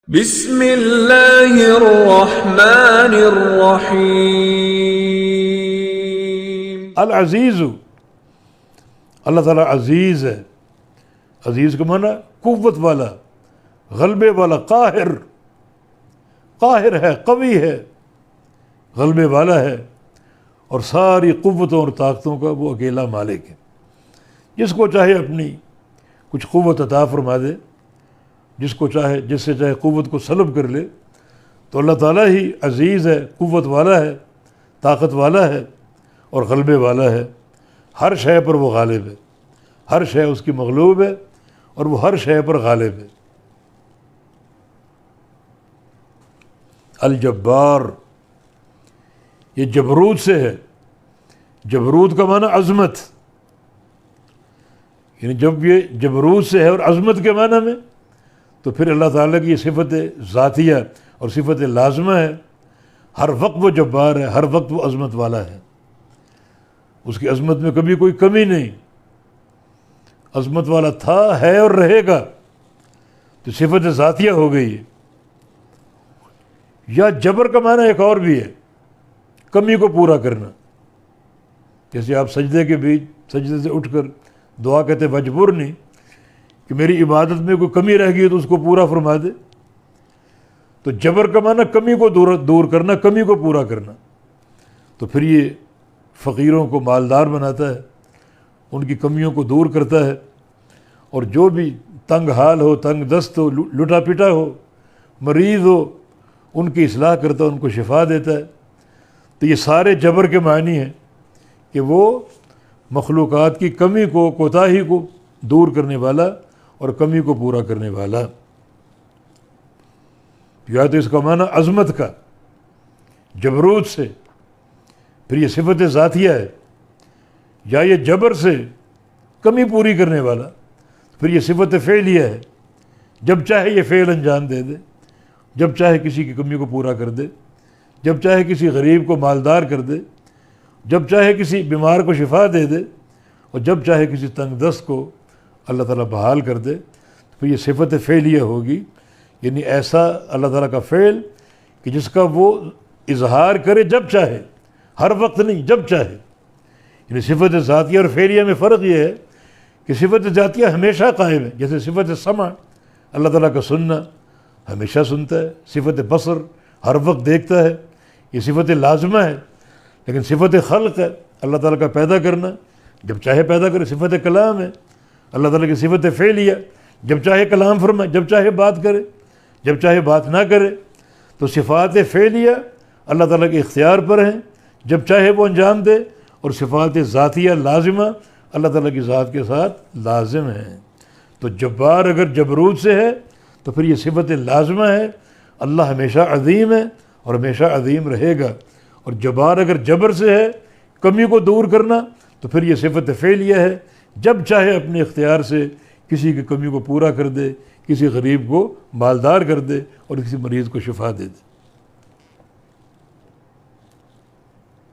بسم اللہ الرحمن الرحیم۔ العزیز، اللہ تعالیٰ عزیز ہے۔ عزیز کا معنی قوت والا، غلبے والا، قاہر ہے، قوی ہے، غلبے والا ہے، اور ساری قوتوں اور طاقتوں کا وہ اکیلا مالک ہے۔ جس کو چاہے اپنی کچھ قوت عطا فرما دے، جس سے چاہے قوت کو سلب کر لے، تو اللہ تعالیٰ ہی عزیز ہے، قوت والا ہے، طاقت والا ہے اور غلبے والا ہے۔ ہر شے پر وہ غالب ہے، ہر شے اس کی مغلوب ہے اور وہ ہر شے پر غالب ہے۔ الجبار، یہ جبروت سے ہے۔ جبروت کا معنی عظمت، یعنی جب یہ جبروت سے ہے اور عظمت کے معنی میں، تو پھر اللہ تعالیٰ کی یہ صفت ذاتیہ اور صفت لازمہ ہے۔ ہر وقت وہ جبار ہے، ہر وقت وہ عظمت والا ہے۔ اس کی عظمت میں کبھی کوئی کمی نہیں، عظمت والا تھا، ہے اور رہے گا، تو صفت ذاتیہ ہو گئی ہے۔ یا جبر کا معنی ایک اور بھی ہے، کمی کو پورا کرنا۔ جیسے آپ سجدے کے بیچ سجدے سے اٹھ کر دعا کہتے مجبور نہیں کہ میری عبادت میں کوئی کمی رہ گئی تو اس کو پورا فرما دے۔ تو جبر کا معنی کمی کو دور کرنا، کمی کو پورا کرنا۔ تو پھر یہ فقیروں کو مالدار بناتا ہے، ان کی کمیوں کو دور کرتا ہے، اور جو بھی تنگ حال ہو، تنگ دست ہو، لٹا پٹا ہو، مریض ہو، ان کی اصلاح کرتا ہے، ان کو شفا دیتا ہے۔ تو یہ سارے جبر کے معنی ہیں کہ وہ مخلوقات کی کمی کو، کوتاہی کو دور کرنے والا اور کمی کو پورا کرنے والا۔ یا تو اس کا معنی عظمت کا، جبروت سے، پھر یہ صفت ذاتیہ ہے، یا یہ جبر سے کمی پوری کرنے والا، پھر یہ صفت فعلیہ ہے، جب چاہے یہ فعل انجام دے دے، جب چاہے کسی کی کمی کو پورا کر دے، جب چاہے کسی غریب کو مالدار کر دے، جب چاہے کسی بیمار کو شفا دے دے، اور جب چاہے کسی تنگ دست کو اللہ تعالیٰ بحال کر دے، تو پھر یہ صفت فعلیہ ہوگی۔ یعنی ایسا اللہ تعالیٰ کا فعل کہ جس کا وہ اظہار کرے جب چاہے، ہر وقت نہیں، جب چاہے۔ یعنی صفت ذاتیہ اور فعلیہ میں فرق یہ ہے کہ صفت ذاتیہ ہمیشہ قائم ہے، جیسے صفت سمع، اللہ تعالیٰ کا سننا، ہمیشہ سنتا ہے۔ صفت بصر، ہر وقت دیکھتا ہے، یہ صفت لازمہ ہے۔ لیکن صفت خلق ہے، اللہ تعالیٰ کا پیدا کرنا، جب چاہے پیدا کرے۔ صفت کلام ہے، اللہ تعالیٰ کی صفت فعلیہ، جب چاہے کلام فرمائے، جب چاہے بات کرے، جب چاہے بات نہ کرے۔ تو صفات فعلیہ اللہ تعالیٰ کے اختیار پر ہیں، جب چاہے وہ انجام دے، اور صفات ذاتیہ لازمہ اللہ تعالیٰ کی ذات کے ساتھ لازم ہیں۔ تو جبار اگر جبروت سے ہے تو پھر یہ صفت لازمہ ہے، اللہ ہمیشہ عظیم ہے اور ہمیشہ عظیم رہے گا۔ اور جبار اگر جبر سے ہے، کمی کو دور کرنا، تو پھر یہ صفت فعلیہ ہے، جب چاہے اپنے اختیار سے کسی کی کمی کو پورا کر دے، کسی غریب کو مالدار کر دے اور کسی مریض کو شفا دے دے۔